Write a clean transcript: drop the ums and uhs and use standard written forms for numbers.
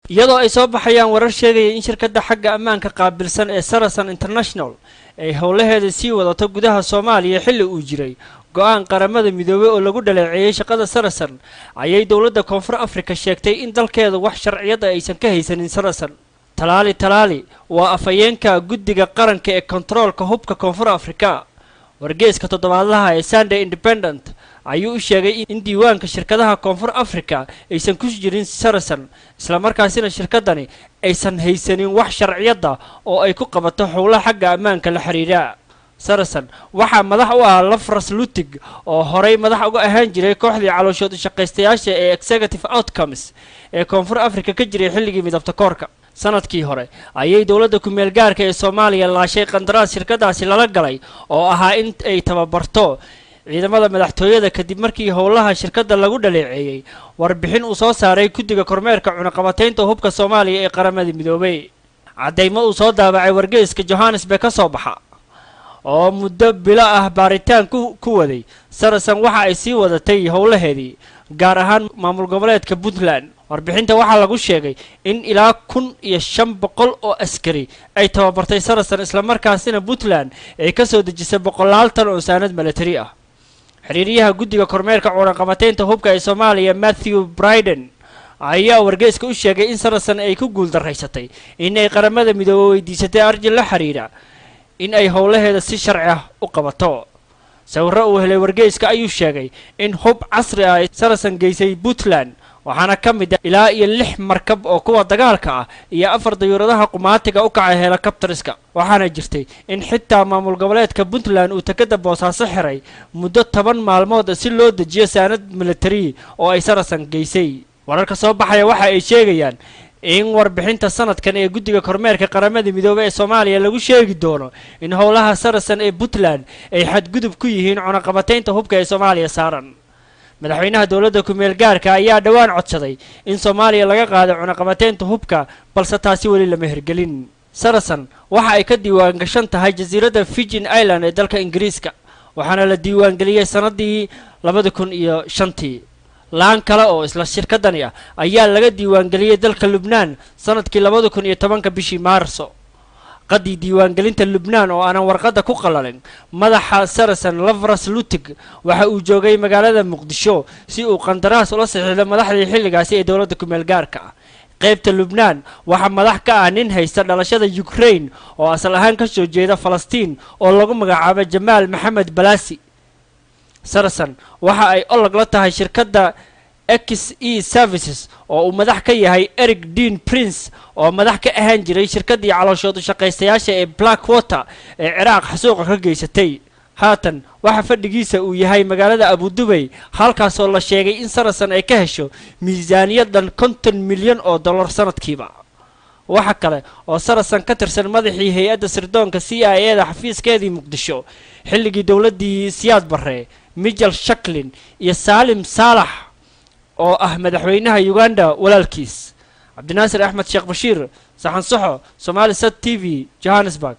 iyadoo ay soo baxayaan warar sheegaya in shirkadda xagga ammaanka qaabilsan ee Sarasan International ay howlaheeda sii wadato gudaha Soomaaliya xilli uu jiray go'aan qaramada midoobay oo lagu dhaleeceeyay shaqada Sarasan ayay dawladda Koonfur Afrika sheegtay in dalkeeda wax sharciyada aysan ka haysanin Sarasan. Talaali waa afayeenka guddiga qaranka ee kontaroolka hubka Koonfur Afrika. wargeyska toddobaadlaha ee Sunday Independent ayuu u sheegay in diiwaanka shirkadaha Koonfur Afrika aysan ku jirin Sarasan isla markaasina shirkadani aysan haysanin wax sharciyada oo ay ku qabato howlaha xagga ammaanka la xiriira. Sarasan waxa madax u ah Lafras Lutig oo horey madax uga ahaan jiray kooxdii calooshood shaqaystayaasha ee Executive Outcomes ee Koonfur Afrika ka jiray xilligii midabta koorka. sanadkii hore ayay dawladda ku meel gaarka ee Soomaaliya laashay qandaraas shirkadaasi lala galay oo ahaa in ay tababarto ciidamada madaxtooyada kadib markii howlaha shirkadda lagu dhaleeceeyay warbixin uu soo saaray guddiga kormeerka cunaqabataynta hubka Soomaaliya ee qaramada midoobay. cadeymo uu soo daabacay wargeyska Johannesburg ka soo baxa oo muddo bilo ah baaritaan ku waday Sarasan waxa ay sii wadatay howlaheedii gaar ahaan maamul goboleedka Puntland. warbixinta waxaa lagu sheegay in ilaa 1500 oo askari ay tababartay Sarasan isla markaasina Puntland ay ka soo dejisay 100 tan oo saanad military ah. xiriiriyaha guddiga kormeerka cunaqabataynta hubka ee Soomaaliya Matthew Bryden ayaa wargeyska u sheegay in Sarasan ay ku guuldareysatay in ay qaramada midoobay weydiisatay arji la xiriira in ay howlaheeda si sharci ah u qabato. sawirro uu helay wargeyska ayuu sheegay in hub casri ah ay Sarasan geysay Puntland waxaana ka mid ah ilaa iyo 6 markab oo kuwa dagaalka ah iyo 4 dayuuradaha qumaatiga u kacay helicopterska. waxaana jirtay in xitaa maamul goboleedka Puntland uu takada boosaaso xiray muddo 10 maalmood si loo dejiyo saanad military oo ay Sarasan geysay. wararka soo baxaya waxa ay sheegayaan in warbixinta sanadkan ee guddiga kormeerka qaramada midoobay ee Soomaaliya lagu sheegi doono in howlaha Sarasan ee Puntland ay xadgudub ku yihiin cunaqabataynta hubka ee Soomaaliya saaran. madaxweynaha dawladda ku meel gaarka ayaa dhawaan codsaday in Soomaaliya laga qaado cunaqabataynta hubka balse taasi wali lama hirgelin. Sarasan waxa ay ka diiwaan gashan tahay jasiiradda Fiji Island ee dalka Ingiriiska waxaana la diiwaan geliyay sanadii 2005. laan kale oo isla shirkadani ah ayaa laga diiwaan geliyay dalka Lubnaan sanadkii 2010 bishii Maarso. qadii diiwaan gelinta Lubnaan oo aanan warqada ku qalalin madaxa Sarasan Lafras Lutig waxa uu joogay magaalada Muqdisho si uu qandaraas ula saxiixdo madaxdii xilligaasi ee dawladda ku meel gaarka ah. qaybta Lubnaan waxa madax ka ah nin haysta dhalashada Ukraine oo asal ahaan ka soo jeeda Falastiin oo lagu magacaabo Jamaal Maxamed Balasi. Sarasan waxa ay olog la tahay shirkadda XE Services oo uu madax ka yahay Eric Dean Prince oo madax ka ahaan jiray shirkaddii calooshood shaqaystayaasha ee Blackwater ee Ciraaq xasuuqa ka geysatay. haatan waxa fadhigiisa uu yahay magaalada Abu Dhabi halkaas oo la sheegay in Sarasan ay ka hesho miisaaniyadan $50 milyan sanadkiiba. waxa kale oo Sarasan ka tirsan madaxii hay'adda sirdoonka CIA-da xafiiskeedii Muqdisho xilligii dawladdii Siyaad Barre Mijal Shaklin iyo Salim Saalax oo ah madaxweynaha Uganda walaalkiis. Cabdinaasir Axmed Sheekh Bashiir saxan saxo Somali Sat TV Johannesburg.